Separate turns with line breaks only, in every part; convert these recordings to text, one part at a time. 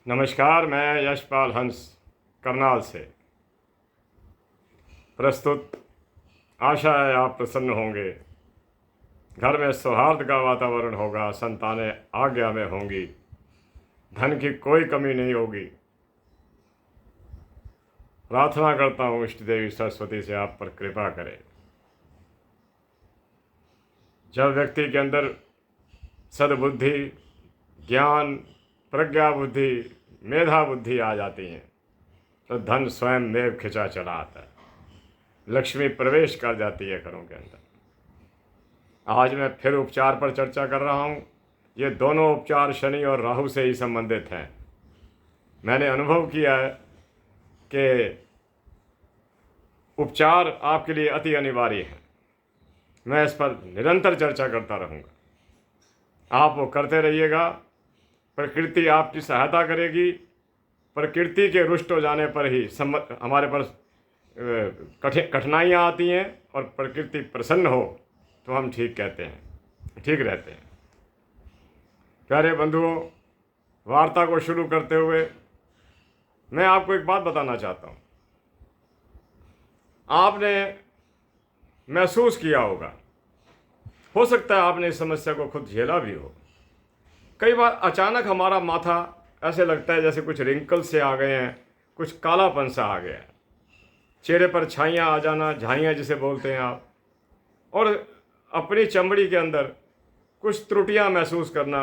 नमस्कार, मैं यशपाल हंस करनाल से प्रस्तुत। आशा है आप प्रसन्न होंगे। घर में सौहार्द का वातावरण होगा, संतानें आज्ञा में होंगी, धन की कोई कमी नहीं होगी। प्रार्थना करता हूँ इष्ट देवी सरस्वती से आप पर कृपा करें। जब व्यक्ति के अंदर सद्बुद्धि, ज्ञान, प्रज्ञा बुद्धि, मेधा बुद्धि आ जाती हैं तो धन स्वयं मेव खिंचा चला आता है, लक्ष्मी प्रवेश कर जाती है घरों के अंदर। आज मैं फिर उपचार पर चर्चा कर रहा हूँ। ये दोनों उपचार शनि और राहु से ही संबंधित हैं। मैंने अनुभव किया है कि उपचार आपके लिए अति अनिवार्य है। मैं इस पर निरंतर चर्चा करता रहूँगा। आप वो करते रहिएगा। प्रकृति आपकी सहायता करेगी। प्रकृति के रुष्ट हो जाने पर ही हमारे पास कठिनाइयाँ आती हैं, और प्रकृति प्रसन्न हो तो हम ठीक कहते हैं, ठीक रहते हैं। प्यारे बंधुओं, वार्ता को शुरू करते हुए मैं आपको एक बात बताना चाहता हूँ। आपने महसूस किया होगा, हो सकता है आपने इस समस्या को खुद झेला भी हो। कई बार अचानक हमारा माथा ऐसे लगता है जैसे कुछ रिंकल से आ गए हैं, कुछ कालापन सा आ गया है। चेहरे पर छाइयाँ आ जाना, झाइयाँ जिसे बोलते हैं आप, और अपनी चमड़ी के अंदर कुछ त्रुटियाँ महसूस करना,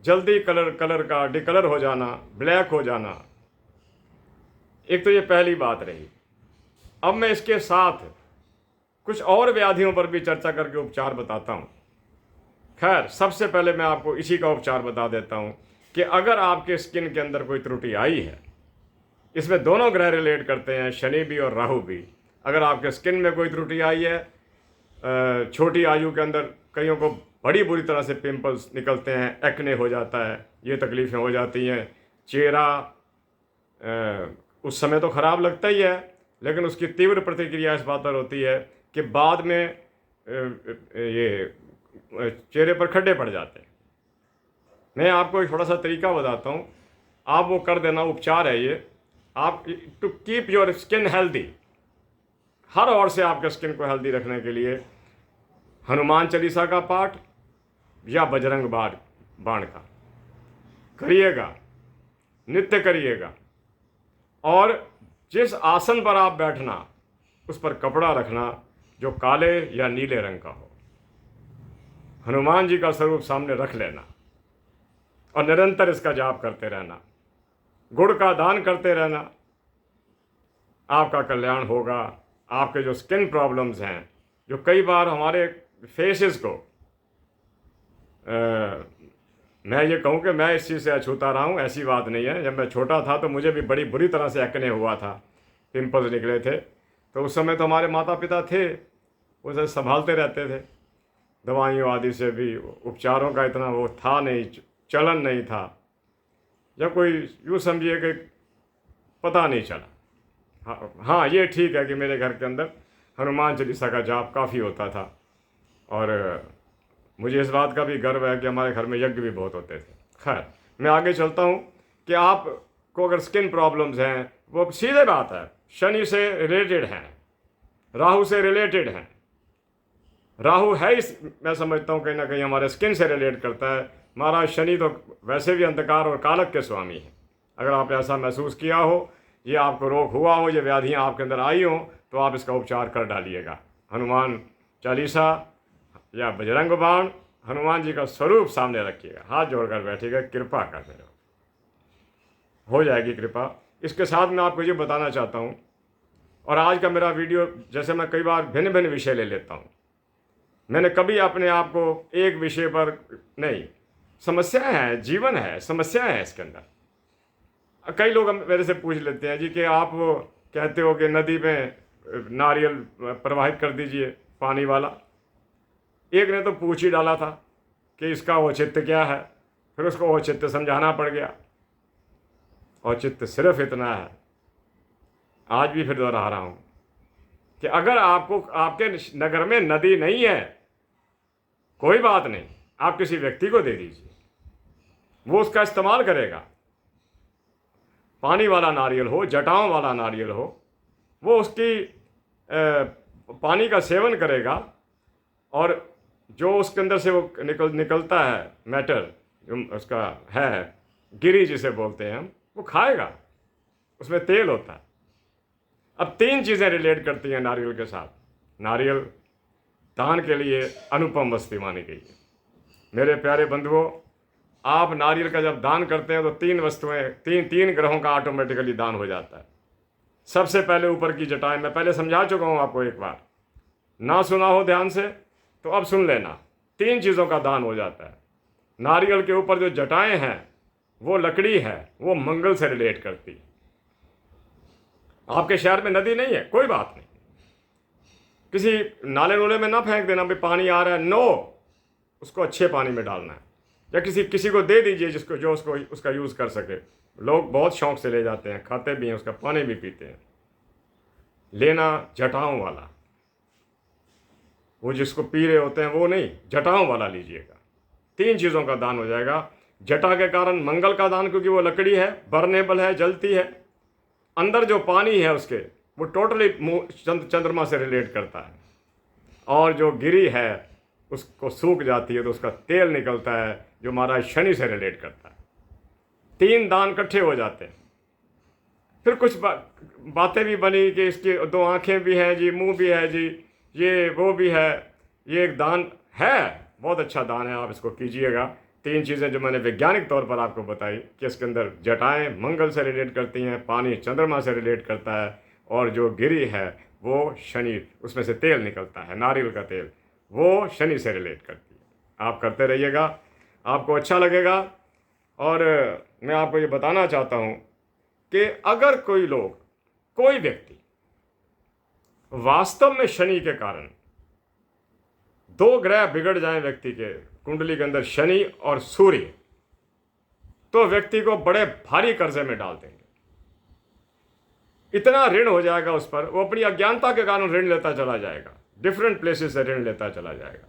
जल्दी कलर का डिकलर हो जाना, ब्लैक हो जाना। एक तो ये पहली बात रही। अब मैं इसके साथ कुछ और व्याधियों पर भी चर्चा करके उपचार बताता हूँ। खैर, सबसे पहले मैं आपको इसी का उपचार बता देता हूँ कि अगर आपके स्किन के अंदर कोई त्रुटि आई है, इसमें दोनों ग्रह रिलेट करते हैं, शनि भी और राहु भी। अगर आपके स्किन में कोई त्रुटि आई है, छोटी आयु के अंदर कईयों को बड़ी बुरी तरह से पिंपल्स निकलते हैं, एक्ने हो जाता है, ये तकलीफ़ें हो जाती हैं। चेहरा उस समय तो ख़राब लगता ही है, लेकिन उसकी तीव्र प्रतिक्रिया इस बात पर होती है कि बाद में ये चेहरे पर खड्डे पड़ जाते हैं। मैं आपको एक थोड़ा सा तरीका बताता हूँ, आप वो कर देना। उपचार है ये। आप to keep your skin healthy, हर ओर से आपके स्किन को हेल्दी रखने के लिए हनुमान चालीसा का पाठ या बजरंग बाण का करिएगा, नित्य करिएगा। और जिस आसन पर आप बैठना, उस पर कपड़ा रखना जो काले या नीले रंग का हो। हनुमान जी का स्वरूप सामने रख लेना और निरंतर इसका जाप करते रहना। गुड़ का दान करते रहना। आपका कल्याण होगा। आपके जो स्किन प्रॉब्लम्स हैं, जो कई बार हमारे फेसेस को मैं ये कहूँ कि मैं इस चीज़ से अछूता रहा हूँ, ऐसी बात नहीं है। जब मैं छोटा था तो मुझे भी बड़ी बुरी तरह से एक्ने हुआ था, पिंपल्स निकले थे। तो उस समय तो हमारे माता पिता थे, उसे संभालते रहते थे। दवाइयों आदि से भी उपचारों का इतना वो था नहीं, चलन नहीं था। जब कोई यूँ समझिए कि पता नहीं चला। हाँ, ये ठीक है कि मेरे घर के अंदर हनुमान चालीसा का जाप काफ़ी होता था, और मुझे इस बात का भी गर्व है कि हमारे घर में यज्ञ भी बहुत होते थे। खैर, मैं आगे चलता हूँ कि आपको अगर स्किन प्रॉब्लम्स हैं, वो सीधे बात है, शनि से रिलेटेड हैं, राहु से रिलेटेड हैं। राहु है मैं समझता हूँ कहीं ना कहीं हमारे स्किन से रिलेट करता है। महाराज शनि तो वैसे भी अंधकार और कालक के स्वामी हैं। अगर आप ऐसा महसूस किया हो, ये आपको रोग हुआ हो, ये व्याधियाँ आपके अंदर आई हों, तो आप इसका उपचार कर डालिएगा। हनुमान चालीसा या बजरंग बाण, हनुमान जी का स्वरूप सामने रखिएगा, हाथ जोड़कर बैठिएगा, कृपा करते रहो, हो जाएगी कृपा। इसके साथ मैं आपको ये बताना चाहता हूँ, और आज का मेरा वीडियो, जैसे मैं कई बार भिन्न भिन्न विषय ले लेता हूँ, मैंने कभी अपने आप को एक विषय पर नहीं, समस्याएं हैं, जीवन है, समस्याएं हैं इसके अंदर। कई लोग मेरे से पूछ लेते हैं जी कि आप वो कहते हो कि नदी में नारियल प्रवाहित कर दीजिए, पानी वाला। एक ने तो पूछ ही डाला था कि इसका औचित्य क्या है, फिर उसको औचित्य समझाना पड़ गया। औचित्य सिर्फ इतना है, आज भी फिर दोहरा रहा हूँ, कि अगर आपको आपके नगर में नदी नहीं है, कोई बात नहीं, आप किसी व्यक्ति को दे दीजिए, वो उसका इस्तेमाल करेगा। पानी वाला नारियल हो, जटाओं वाला नारियल हो, वो उसकी पानी का सेवन करेगा और जो उसके अंदर से वो निकलता है मैटर, जो उसका है गिरी जिसे बोलते हैं हम, वो खाएगा, उसमें तेल होता है। अब 3 चीज़ें रिलेट करती हैं नारियल के साथ। नारियल दान के लिए अनुपम वस्तु मानी गई है। मेरे प्यारे बंधुओं, आप नारियल का जब दान करते हैं तो 3 वस्तुएं, तीन ग्रहों का ऑटोमेटिकली दान हो जाता है। सबसे पहले ऊपर की जटाएं, मैं पहले समझा चुका हूं आपको, एक बार ना सुना हो ध्यान से तो अब सुन लेना। 3 चीज़ों का दान हो जाता है। नारियल के ऊपर जो जटाएं हैं वो लकड़ी है, वो मंगल से रिलेट करती है। आपके शहर में नदी नहीं है, कोई बात नहीं, किसी नाले नोले में ना फेंक देना, भाई पानी आ रहा है, नो, उसको अच्छे पानी में डालना है, या किसी को दे दीजिए जिसको जो उसको उसका यूज़ कर सके। लोग बहुत शौक से ले जाते हैं, खाते भी हैं, उसका पानी भी पीते हैं। लेना जटाओं वाला, वो जिसको पी रहे होते हैं वो नहीं, जटाओं वाला लीजिएगा। 3 चीज़ों का दान हो जाएगा। जटा के कारण मंगल का दान, क्योंकि वो लकड़ी है, बर्नेबल है, जलती है। अंदर जो पानी है उसके, वो टोटली चंद्रमा से रिलेट करता है। और जो गिरी है उसको सूख जाती है तो उसका तेल निकलता है, जो महाराज शनि से रिलेट करता है। 3 दान इकट्ठे हो जाते हैं। फिर कुछ बातें भी बनी कि इसकी 2 आंखें भी हैं जी, मुंह भी है जी, ये वो भी है। ये एक दान है, बहुत अच्छा दान है, आप इसको कीजिएगा। 3 चीज़ें जो मैंने वैज्ञानिक तौर पर आपको बताई कि इसके अंदर जटाएं मंगल से रिलेट करती हैं, पानी चंद्रमा से रिलेट करता है, और जो गिरी है वो शनि, उसमें से तेल निकलता है, नारियल का तेल, वो शनि से रिलेट करती है। आप करते रहिएगा, आपको अच्छा लगेगा। और मैं आपको ये बताना चाहता हूँ कि अगर कोई व्यक्ति वास्तव में शनि के कारण 2 ग्रह बिगड़ जाएं व्यक्ति के कुंडली के अंदर, शनि और सूर्य, तो व्यक्ति को बड़े भारी कर्जे में डाल देंगे। इतना ऋण हो जाएगा उस पर, वो अपनी अज्ञानता के कारण ऋण लेता चला जाएगा, डिफरेंट प्लेसेस से ऋण लेता चला जाएगा।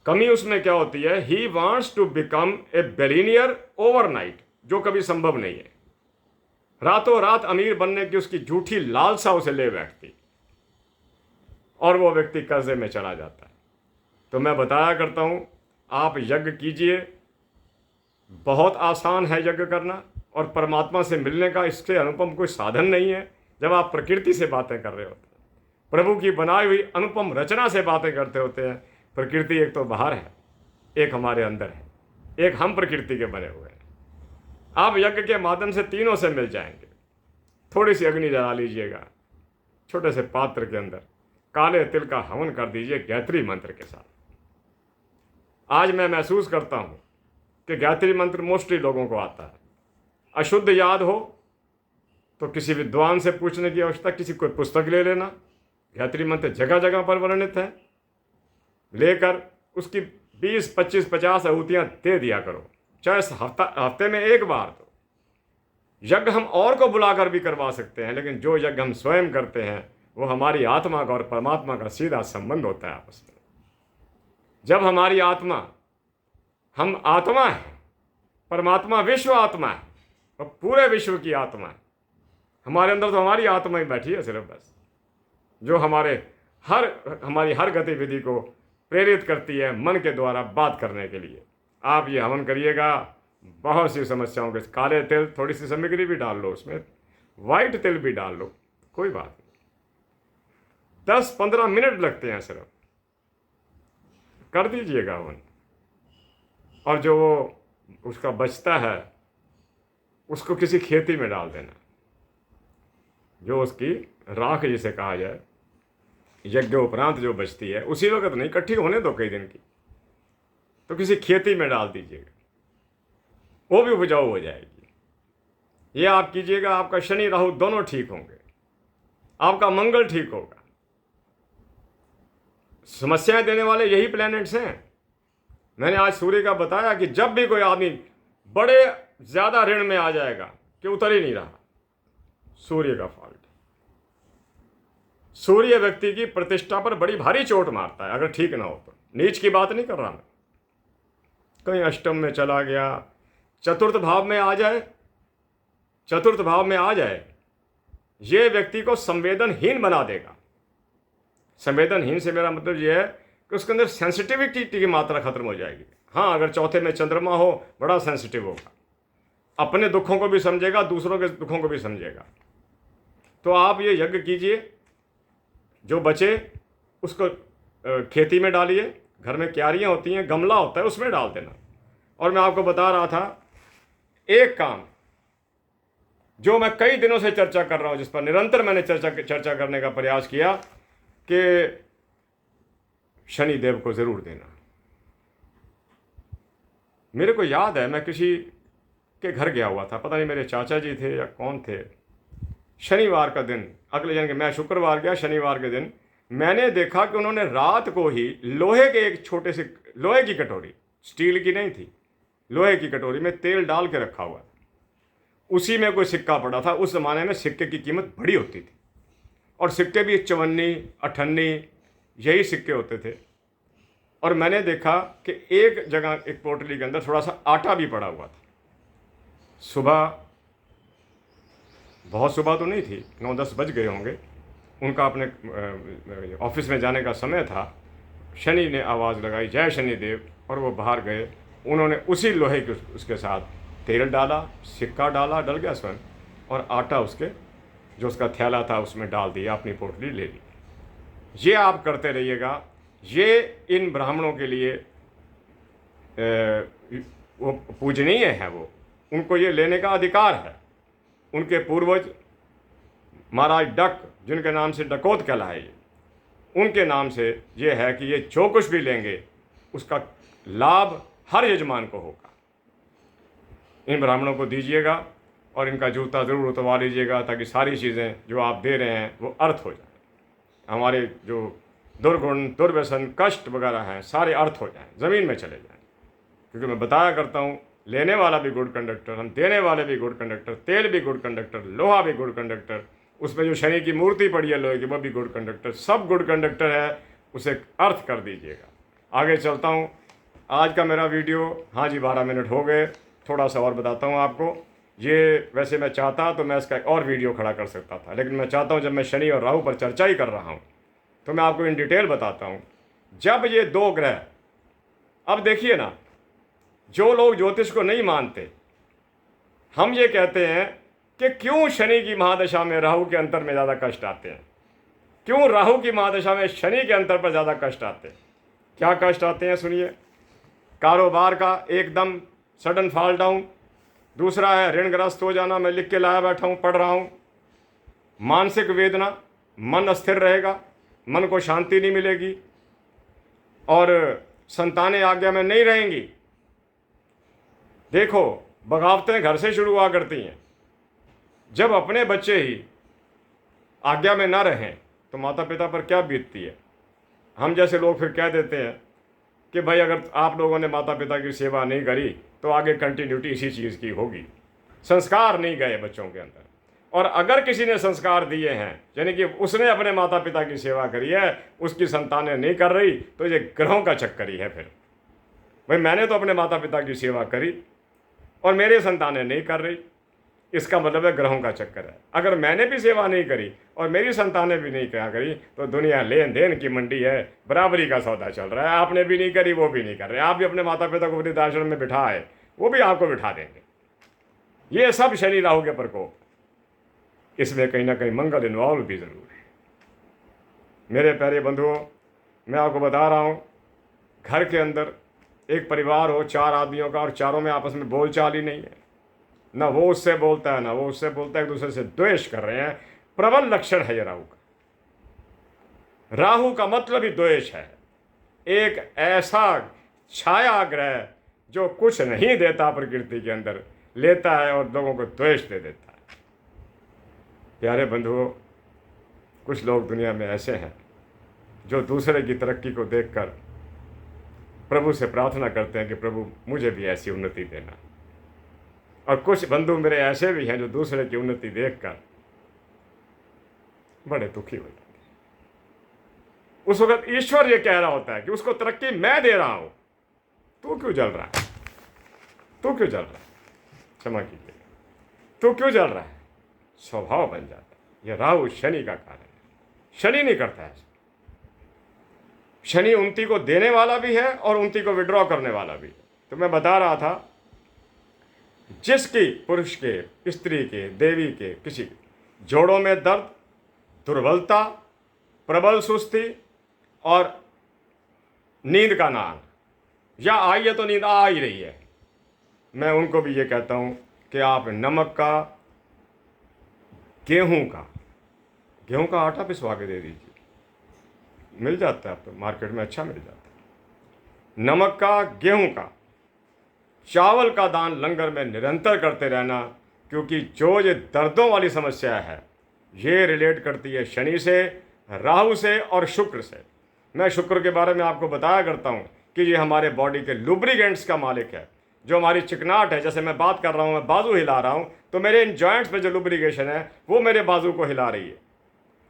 कमी उसमें क्या होती है, he wants to become a billionaire overnight, जो कभी संभव नहीं है। रातों रात अमीर बनने की उसकी झूठी लालसा उसे ले बैठती और वो व्यक्ति कर्जे में चला जाता है। तो मैं बताया करता हूं, आप यज्ञ कीजिए, बहुत आसान है यज्ञ करना, और परमात्मा से मिलने का इससे अनुपम कोई साधन नहीं है। जब आप प्रकृति से बातें कर रहे होते हैं, प्रभु की बनाई हुई अनुपम रचना से बातें करते होते हैं, प्रकृति एक तो बाहर है, एक हमारे अंदर है, एक हम प्रकृति के बने हुए हैं। आप यज्ञ के माध्यम से तीनों से मिल जाएंगे। थोड़ी सी अग्नि जला लीजिएगा, छोटे से पात्र के अंदर काले तिल का हवन कर दीजिए गायत्री मंत्र के साथ। आज मैं महसूस करता हूं कि गायत्री मंत्र मोस्टली लोगों को आता है। अशुद्ध याद हो तो किसी विद्वान से पूछने की आवश्यकता, किसी कोई पुस्तक ले लेना। गायत्री मंत्र जगह जगह पर वर्णित है, लेकर उसकी 20, 25, 50 आहुतियां दे दिया करो, चाहे हफ्ते में 1 बार। तो यज्ञ हम और को बुलाकर भी करवा सकते हैं, लेकिन जो यज्ञ हम स्वयं करते हैं वो हमारी आत्मा का और परमात्मा का सीधा संबंध होता है आपस में। जब हमारी आत्मा, हम आत्मा है, परमात्मा विश्व आत्मा है, और पूरे विश्व की आत्मा है। हमारे अंदर तो हमारी आत्मा ही बैठी है सिर्फ, बस, जो हमारी हर गतिविधि को प्रेरित करती है मन के द्वारा बात करने के लिए। आप ये हवन करिएगा, बहुत सी समस्याओं के। काले तिल, थोड़ी सी सामग्री भी डाल लो उसमें, वाइट तिल भी डाल लो, कोई बात नहीं। 10-15 मिनट लगते हैं सिर्फ, कर दीजिएगा हवन। और जो वो उसका बचता है उसको किसी खेती में डाल देना, जो उसकी राख जिसे कहा जाए, यज्ञ उपरांत जो बचती है, उसी वक्त नहीं, इकट्ठी होने दो कई दिन की, तो किसी खेती में डाल दीजिएगा, वो भी उपजाऊ हो जाएगी। ये आप कीजिएगा, आपका शनि राहु दोनों ठीक होंगे, आपका मंगल ठीक होगा। समस्याएं देने वाले यही प्लैनेट्स हैं। मैंने आज सूर्य का बताया कि जब भी कोई आदमी बड़े ज्यादा ऋण में आ जाएगा कि उतर ही नहीं रहा, सूर्य का फॉल्ट। सूर्य व्यक्ति की प्रतिष्ठा पर बड़ी भारी चोट मारता है अगर ठीक ना हो तो। नीच की बात नहीं कर रहा मैं, कहीं अष्टम में चला गया, चतुर्थ भाव में आ जाए चतुर्थ भाव में आ जाए, ये व्यक्ति को संवेदनहीन बना देगा। संवेदनहीन से मेरा मतलब ये है कि उसके अंदर सेंसिटिविटी की मात्रा खत्म हो जाएगी। हाँ, अगर चौथे में चंद्रमा हो, बड़ा सेंसिटिव होगा, अपने दुखों को भी समझेगा, दूसरों के दुखों को भी समझेगा। तो आप ये यज्ञ कीजिए, जो बचे उसको खेती में डालिए, घर में क्यारियाँ होती हैं, गमला होता है, उसमें डाल देना। और मैं आपको बता रहा था एक काम जो मैं कई दिनों से चर्चा कर रहा हूँ, जिस पर निरंतर मैंने चर्चा करने का प्रयास किया, कि शनि देव को ज़रूर देना। मेरे को याद है, मैं किसी के घर गया हुआ था, पता नहीं मेरे चाचा जी थे या कौन थे। शनिवार का दिन, अगले दिन मैं शुक्रवार गया, शनिवार के दिन मैंने देखा कि उन्होंने रात को ही लोहे के एक छोटे से लोहे की कटोरी, स्टील की नहीं थी, लोहे की कटोरी में तेल डाल के रखा हुआ था। उसी में कोई सिक्का पड़ा था। उस ज़माने में सिक्के की कीमत बड़ी होती थी, और सिक्के भी 54, 58 यही सिक्के होते थे। और मैंने देखा कि एक जगह एक पोटली के अंदर थोड़ा सा आटा भी पड़ा हुआ था। सुबह, बहुत सुबह तो नहीं थी, 9-10 बज गए होंगे, उनका अपने ऑफिस में जाने का समय था। शनि ने आवाज़ लगाई, जय शनिदेव, और वो बाहर गए। उन्होंने उसी लोहे के उसके साथ तेल डाला, सिक्का डाला, डल गया स्वयं, और आटा उसके जो उसका थैला था उसमें डाल दिया, अपनी पोटली ले ली। ये आप करते रहिएगा। ये इन ब्राह्मणों के लिए वो पूजनीय है, वो उनको ये लेने का अधिकार है। उनके पूर्वज महाराज डक, जिनके नाम से डकोत कहलाए, उनके नाम से ये है कि ये जो कुछ भी लेंगे उसका लाभ हर यजमान को होगा। इन ब्राह्मणों को दीजिएगा, और इनका जूता ज़रूर उतरवा लीजिएगा, ताकि सारी चीज़ें जो आप दे रहे हैं वो अर्थ हो जाए। हमारे जो दुर्गुण, दुर्व्यसन, कष्ट वगैरह हैं, सारे अर्थ हो जाएं, ज़मीन में चले जाएं। क्योंकि मैं बताया करता हूँ, लेने वाला भी गुड कंडक्टर, हम देने वाले भी गुड कंडक्टर, तेल भी गुड कंडक्टर, लोहा भी गुड कंडक्टर, उसमें जो शनि की मूर्ति पड़ी है लोहे की, वो भी गुड कंडक्टर, सब गुड कंडक्टर है। उसे अर्थ कर दीजिएगा। आगे चलता हूँ। आज का मेरा वीडियो, हाँ जी 12 मिनट हो गए। थोड़ा सा और बताता हूँ आपको। ये वैसे मैं चाहता तो मैं इसका एक और वीडियो खड़ा कर सकता था, लेकिन मैं चाहता हूँ जब मैं शनि और राहु पर चर्चा ही कर रहा हूँ तो मैं आपको इन डिटेल बताता हूँ। जब ये दो ग्रह, अब देखिए ना, जो लोग ज्योतिष को नहीं मानते, हम ये कहते हैं कि क्यों शनि की महादशा में राहु के अंतर में ज़्यादा कष्ट आते हैं, क्यों राहु की महादशा में शनि के अंतर पर ज़्यादा कष्ट आते हैं। क्या कष्ट आते हैं सुनिए। कारोबार का एकदम सडन फॉल डाउन, दूसरा है ऋणग्रस्त हो जाना, मैं लिख के लाया बैठा हूँ, पढ़ रहा हूँ। मानसिक वेदना, मन अस्थिर रहेगा, मन को शांति नहीं मिलेगी, और संतानें आज्ञा में नहीं रहेंगी। देखो, बगावतें घर से शुरू हुआ करती हैं। जब अपने बच्चे ही आज्ञा में ना रहें तो माता पिता पर क्या बीतती है। हम जैसे लोग फिर कह देते हैं कि भाई अगर आप लोगों ने माता पिता की सेवा नहीं करी तो आगे कंटिन्यूटी इसी चीज़ की होगी। संस्कार नहीं गए बच्चों के अंदर। और अगर किसी ने संस्कार दिए हैं, यानी कि उसने अपने माता पिता की सेवा करी है, उसकी संतानें नहीं कर रही, तो ये ग्रहों का चक्कर ही है। फिर भाई मैंने तो अपने माता पिता की सेवा करी और मेरे संतानें नहीं कर रही, इसका मतलब है ग्रहों का चक्कर है। अगर मैंने भी सेवा नहीं करी और मेरी संतानें भी नहीं क्या करी, तो दुनिया लेन देन की मंडी है, बराबरी का सौदा चल रहा है। आपने भी नहीं करी, वो भी नहीं कर रहे। आप भी अपने माता पिता को वृद्धाश्रम में बिठाए, वो भी आपको बिठा देंगे। ये सब शनि राहु के प्रकोप, इसमें कहीं ना कहीं मंगल इन्वॉल्व भी जरूर है। मेरे प्यारे बंधुओं, मैं आपको बता रहा हूँ, घर के अंदर एक परिवार हो 4 आदमियों का और चारों में आपस में बोलचाल ही नहीं है, ना वो उससे बोलता है ना वो उससे बोलता है, एक दूसरे से द्वेष कर रहे हैं, प्रबल लक्षण है ये राहु का। राहु का मतलब ही द्वेष है। एक ऐसा छाया ग्रह जो कुछ नहीं देता प्रकृति के अंदर, लेता है और लोगों को द्वेष दे देता है। प्यारे बंधुओं, कुछ लोग दुनिया में ऐसे हैं जो दूसरे की तरक्की को देखकर प्रभु से प्रार्थना करते हैं कि प्रभु मुझे भी ऐसी उन्नति देना। और कुछ बंधु मेरे ऐसे भी हैं जो दूसरे की उन्नति देखकर बड़े दुखी हो जाते हैं। उस वक्त ईश्वर ये कह रहा होता है कि उसको तरक्की मैं दे रहा हूं, तू क्यों जल रहा है, तू क्यों जल रहा है, क्षमा कीजिए, तो क्यों चल रहा है? स्वभाव बन जाता है। यह राहु शनि का कारण है। शनि नहीं करता है। शनि उन्नति को देने वाला भी है और उन्नति को विड्रॉ करने वाला भी है। तो मैं बता रहा था, जिसकी पुरुष के, स्त्री के, देवी के, किसी के जोड़ों में दर्द, दुर्बलता, प्रबल सुस्ती और नींद का ना आना, या आई है तो नींद आ ही रही है, मैं उनको भी ये कहता हूँ कि आप नमक का, गेहूं का आटा पिसवा के दे दीजिए। मिल जाता है, अब तो मार्केट में अच्छा मिल जाता है। नमक का, गेहूं का, चावल का दान लंगर में निरंतर करते रहना, क्योंकि जो ये दर्दों वाली समस्या है ये रिलेट करती है शनि से, राहु से और शुक्र से। मैं शुक्र के बारे में आपको बताया करता हूँ कि ये हमारे बॉडी के लुब्रिकेंट्स का मालिक है। जो हमारी चिकनाहट है, जैसे मैं बात कर रहा हूँ, मैं बाजू हिला रहा हूँ, तो मेरे इन जॉइंट्स में जो लुब्रिकेशन है वो मेरे बाजू को हिला रही है।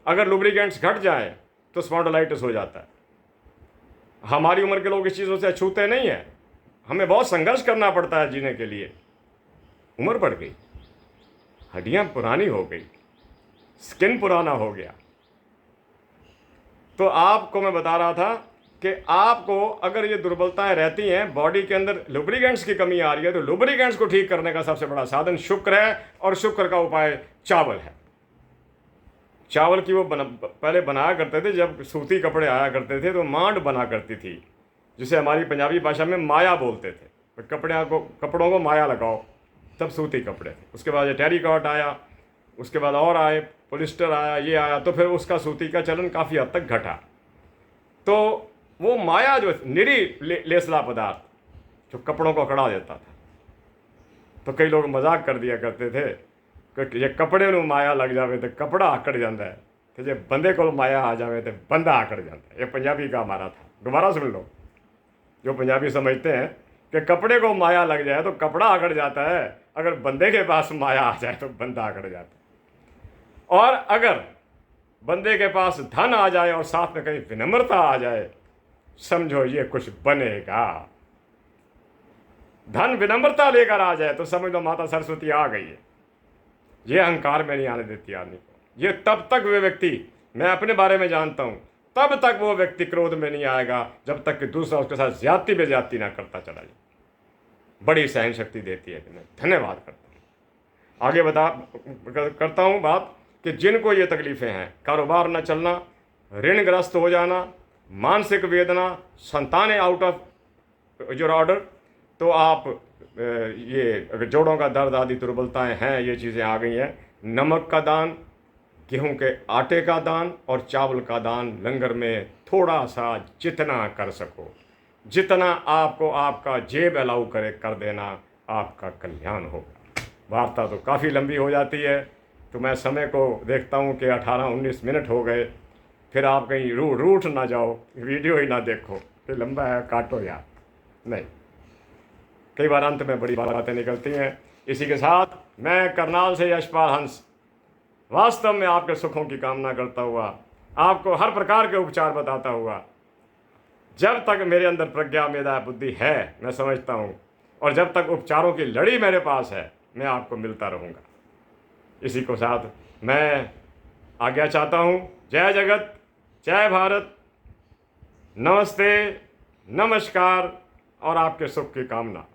अगर लुब्रिकेंट्स घट जाए तो स्पॉन्डिलाइटिस हो जाता है। हमारी उम्र के लोग इस चीज़ों से अछूते नहीं हैं। हमें बहुत संघर्ष करना पड़ता है जीने के लिए। उम्र बढ़ गई, हड्डियाँ पुरानी हो गई, स्किन पुराना हो गया। तो आपको मैं बता रहा था कि आपको अगर ये दुर्बलताएं रहती हैं, बॉडी के अंदर लुब्रिकेंट्स की कमी आ रही है, तो लुब्रिकेंट्स को ठीक करने का सबसे बड़ा साधन शुक्र है, और शुक्र का उपाय चावल है। चावल की वो पहले बनाया करते थे, जब सूती कपड़े आया करते थे तो मांड बना करती थी, जिसे हमारी पंजाबी भाषा में माया बोलते थे। तो कपड़ों को माया लगाओ, तब सूती कपड़े थे। उसके बाद ये टेरिकॉट आया, उसके बाद और आए, पॉलिस्टर आया, ये आया, तो फिर उसका सूती का चलन काफ़ी हद तक घटा। तो वो माया जो निरी लेसला पदार्थ जो कपड़ों को अकड़ा देता था, तो कई लोग मजाक कर दिया करते थे कि ये कपड़े में माया लग जावे तो कपड़ा आकड़ जाता है, तो जे बंदे को माया आ जावे तो बंदा आकड़ जाता है। ये पंजाबी का हमारा था। दोबारा सुन लो, जो पंजाबी समझते हैं कि कपड़े को माया लग जाए तो कपड़ा आकड़ जाता है, अगर बंदे के पास माया आ जाए तो बंदा आकड़ जाता है। और अगर बंदे के पास धन आ जाए और साथ में कहीं विनम्रता आ जाए, समझो ये कुछ बनेगा। धन विनम्रता लेकर आ जाए तो समझ लो माता सरस्वती आ गई है। ये अहंकार में नहीं आने देती आदमी को। ये तब तक वे व्यक्ति, मैं अपने बारे में जानता हूँ, तब तक वो व्यक्ति क्रोध में नहीं आएगा जब तक कि दूसरा उसके साथ ज्यादती पे ज्यादती ना करता चला जाए। बड़ी सहन शक्ति देती है। मैं धन्यवाद करता हूँ। आगे करता हूँ बात कि जिनको ये तकलीफ़ें हैं, कारोबार न चलना, ऋणग्रस्त हो जाना, मानसिक वेदना, संतानें आउट ऑफ योर ऑर्डर, तो आप ये अगर जोड़ों का दर्द आदि दुर्बलताएं हैं, ये चीज़ें आ गई हैं, नमक का दान, गेहूं के आटे का दान और चावल का दान लंगर में थोड़ा सा जितना कर सको, जितना आपको आपका जेब अलाउ करे कर देना, आपका कल्याण होगा। वार्ता तो काफ़ी लंबी हो जाती है, तो मैं समय को देखता हूँ कि 18-19 मिनट हो गए, फिर आप कहीं रूठ ना जाओ, वीडियो ही ना देखो, फिर लंबा है काटो यार। नहीं, कई बार अंत में बड़ी बातें निकलती हैं। इसी के साथ मैं करनाल से यशपाल हंस वास्तव में आपके सुखों की कामना करता हुआ, आपको हर प्रकार के उपचार बताता हुआ, जब तक मेरे अंदर प्रज्ञा मेधा बुद्धि है, मैं समझता हूँ, और जब तक उपचारों की लड़ी मेरे पास है, मैं आपको मिलता रहूँगा। इसी को साथ मैं आज्ञा चाहता हूँ। जय जगत, जय भारत, नमस्ते, नमस्कार और आपके सुख की कामना।